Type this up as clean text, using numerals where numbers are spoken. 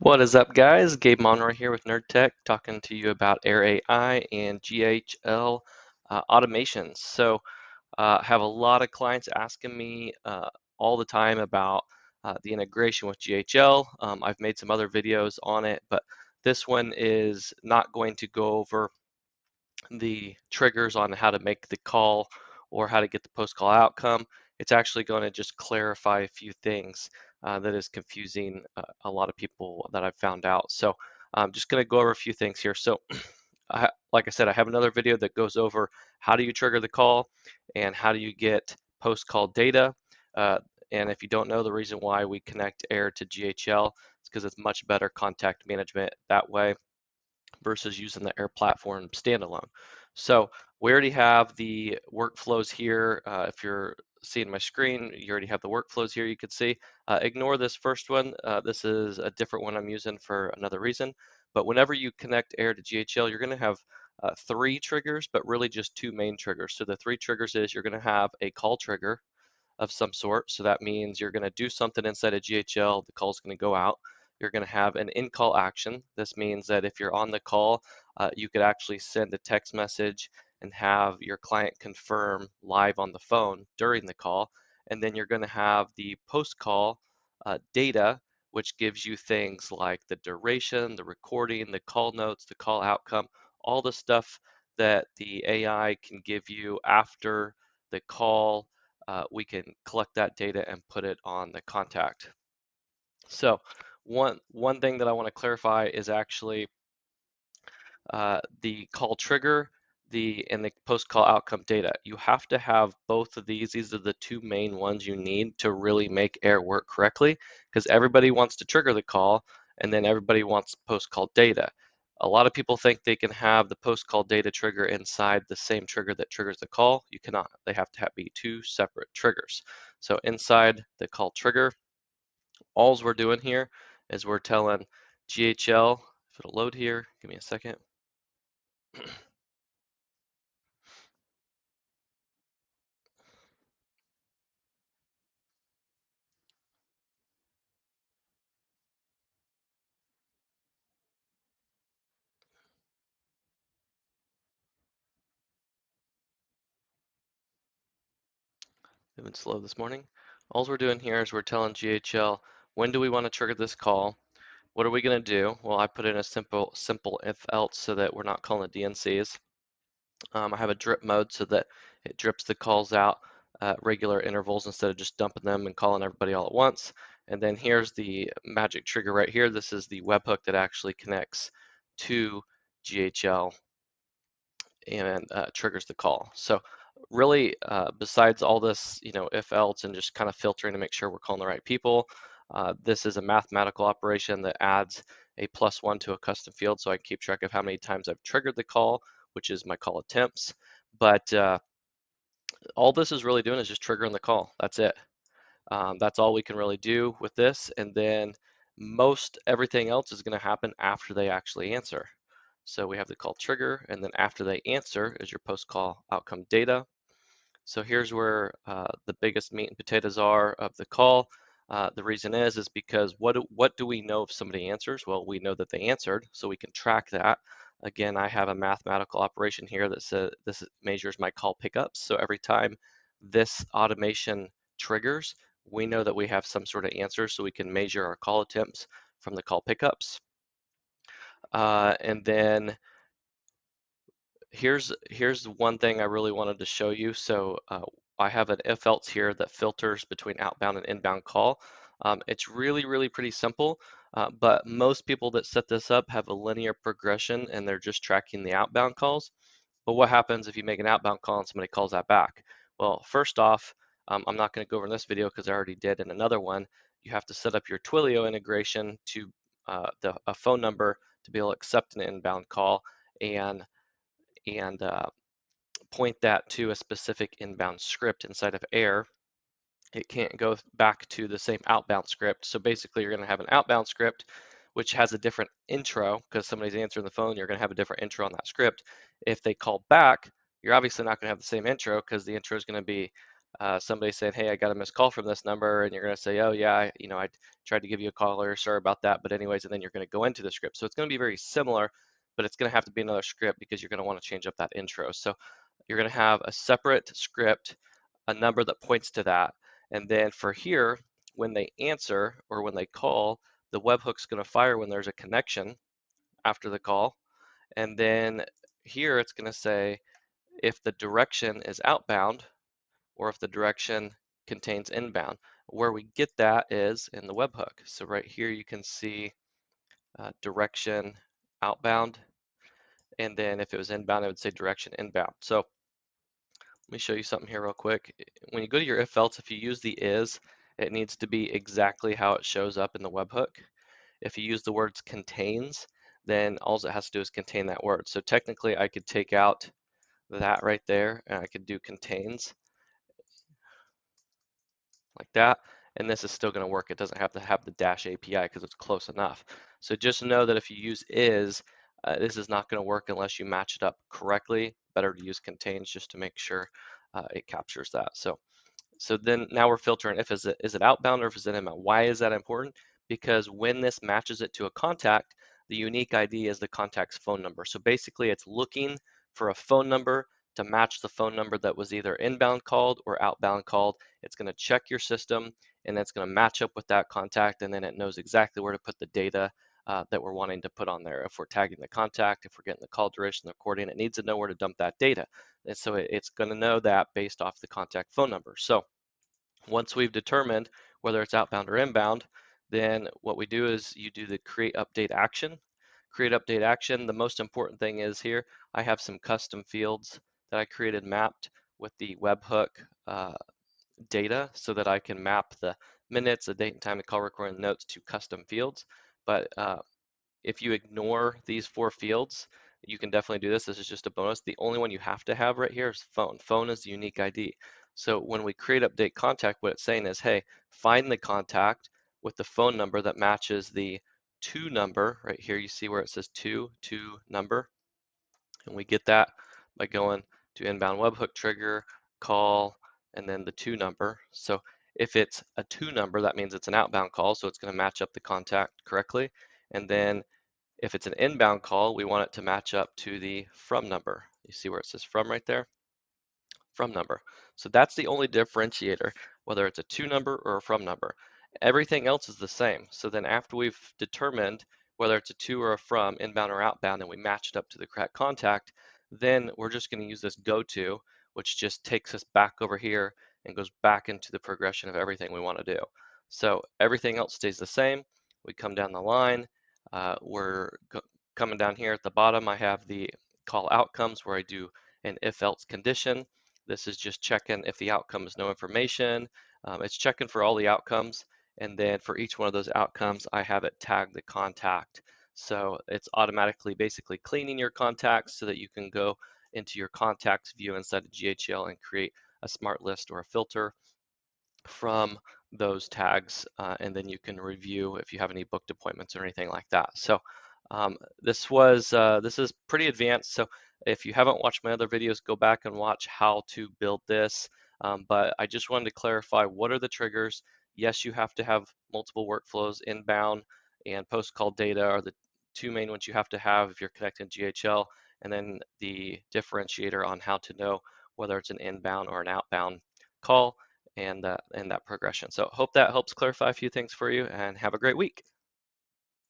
What is up, guys? Gabe Monroy here with Nerd Tech, talking to you about Air.ai and GHL automations. I have a lot of clients asking me all the time about the integration with GHL. I've made some other videos on it, but this one is not going to go over the triggers on how to make the call or how to get the post-call outcome. It's actually going to just clarify a few things that is confusing a lot of people that I've found out. So I'm just going to go over a few things here. So like I said, I have another video that goes over how do you trigger the call and how do you get post-call data. Uh, and if you don't know, the reason why we connect Air to GHL is because it's much better contact management that way versus using the Air platform standalone. So we already have the workflows here. If you're seeing my screen, you already have the workflows here you can see. Ignore this first one. This is a different one I'm using for another reason. But whenever you connect Air to GHL, you're going to have three triggers, but really just two main triggers. So the three triggers is you're going to have a call trigger of some sort. So that means you're going to do something inside of GHL, the call is going to go out. You're going to have an in-call action. This means that if you're on the call, you could actually send a text message and have your client confirm live on the phone during the call. And then you're going to have the post-call data, which gives you things like the duration, the recording, the call notes, the call outcome, all the stuff that the AI can give you after the call. We can collect that data and put it on the contact. So one thing that I want to clarify is actually the call trigger and the post-call outcome data. You have to have both of these. These are the two main ones you need to really make Air work correctly, because everybody wants to trigger the call and then everybody wants post-call data. A lot of people think they can have the post-call data trigger inside the same trigger that triggers the call. You cannot. They have to be two separate triggers. So inside the call trigger, all we're doing here is we're telling GHL, if it'll load here, give me a second. They've been slow this morning. All we're doing here is we're telling GHL, when do we want to trigger this call? What are we going to do? Well, I put in a simple if else so that we're not calling the DNCs. I have a drip mode so that it drips the calls out at regular intervals instead of just dumping them and calling everybody all at once. And then here's the magic trigger right here. This is the webhook that actually connects to GHL and triggers the call. So really, besides all this, if else and just kind of filtering to make sure we're calling the right people, this is a mathematical operation that adds a +1 to a custom field, so I can keep track of how many times I've triggered the call, which is my call attempts. But all this is really doing is just triggering the call. That's it. That's all we can really do with this. And then most everything else is going to happen after they actually answer. So we have the call trigger, and then after they answer is your post-call outcome data. So here's where the biggest meat and potatoes are of the call. The reason is because what do we know if somebody answers? Well, we know that they answered, so we can track that. Again, I have a mathematical operation here that says this measures my call pickups. So every time this automation triggers, we know that we have some sort of answer, so we can measure our call attempts from the call pickups. And then here's one thing I really wanted to show you. So I have an if else here that filters between outbound and inbound call. It's really pretty simple, but most people that set this up have a linear progression and they're just tracking the outbound calls. But what happens if you make an outbound call and somebody calls that back? Well, first off, I'm not going to go over in this video because I already did in another one. You have to set up your Twilio integration to a phone number to be able to accept an inbound call and and point that to a specific inbound script inside of Air. It can't go back to the same outbound script. So basically, you're going to have an outbound script which has a different intro because somebody's answering the phone. You're going to have a different intro on that script. If they call back, you're obviously not going to have the same intro because the intro is going to be somebody saying, hey, I got a missed call from this number, and you're going to say, oh yeah, I tried to give you a call earlier, sorry about that, but anyways, and then you're going to go into the script. So it's going to be very similar, but it's going to have to be another script because you're going to want to change up that intro. So you're going to have a separate script, a number that points to that, and then for here, when they answer or when they call, the webhook's going to fire when there's a connection after the call, and then here it's going to say if the direction is outbound or if the direction contains inbound. Where we get that is in the webhook. So right here you can see direction outbound, and then if it was inbound, it would say direction inbound. So let me show you something here real quick. When you go to your if else, if you use the is, it needs to be exactly how it shows up in the webhook. If you use the words contains, then all it has to do is contain that word. So technically I could take out that right there and I could do contains like that, and this is still going to work. It doesn't have to have the dash API because it's close enough. So just know that if you use is, this is not going to work unless you match it up correctly. Better to use contains just to make sure it captures that. So then now we're filtering if is it outbound or if is it inbound. Why is that important? Because when this matches it to a contact, the unique ID is the contact's phone number. So basically it's looking for a phone number to match the phone number that was either inbound called or outbound called. It's going to check your system and it's going to match up with that contact, and then it knows exactly where to put the data that we're wanting to put on there. If we're tagging the contact, if we're getting the call duration, the recording, it needs to know where to dump that data. And so it's going to know that based off the contact phone number. So once we've determined whether it's outbound or inbound, then what we do is you do the create update action. Create update action. The most important thing is here, I have some custom fields that I created mapped with the webhook data so that I can map the minutes, the date and time, the call recording notes to custom fields. But if you ignore these 4 fields, you can definitely do this. This is just a bonus. The only one you have to have right here is phone. Phone is the unique ID. So when we create update contact, what it's saying is, hey, find the contact with the phone number that matches the to number. Right here, you see where it says to number. And we get that by going to inbound webhook trigger, call, and then the to number. So if it's a to number, that means it's an outbound call. So it's going to match up the contact correctly. And then if it's an inbound call, we want it to match up to the from number. You see where it says from right there? From number. So that's the only differentiator, whether it's a to number or a from number. Everything else is the same. So then after we've determined whether it's a to or a from, inbound or outbound, and we match it up to the correct contact, then we're just going to use this go to, which just takes us back over here and goes back into the progression of everything we want to do. So everything else stays the same. We come down the line. We're coming down here at the bottom. I have the call outcomes where I do an if else condition. This is just checking if the outcome is no information. It's checking for all the outcomes. And then for each one of those outcomes, I have it tag the contact. So it's automatically basically cleaning your contacts so that you can go into your contacts view inside of GHL and create a smart list or a filter from those tags, and then you can review if you have any booked appointments or anything like that. So this is pretty advanced. So if you haven't watched my other videos, go back and watch how to build this. But I just wanted to clarify, what are the triggers? Yes, you have to have multiple workflows. Inbound and post call data are the 2 main ones you have to have if you're connecting GHL, and then the differentiator on how to know whether it's an inbound or an outbound call and that progression. So hope that helps clarify a few things for you, and have a great week.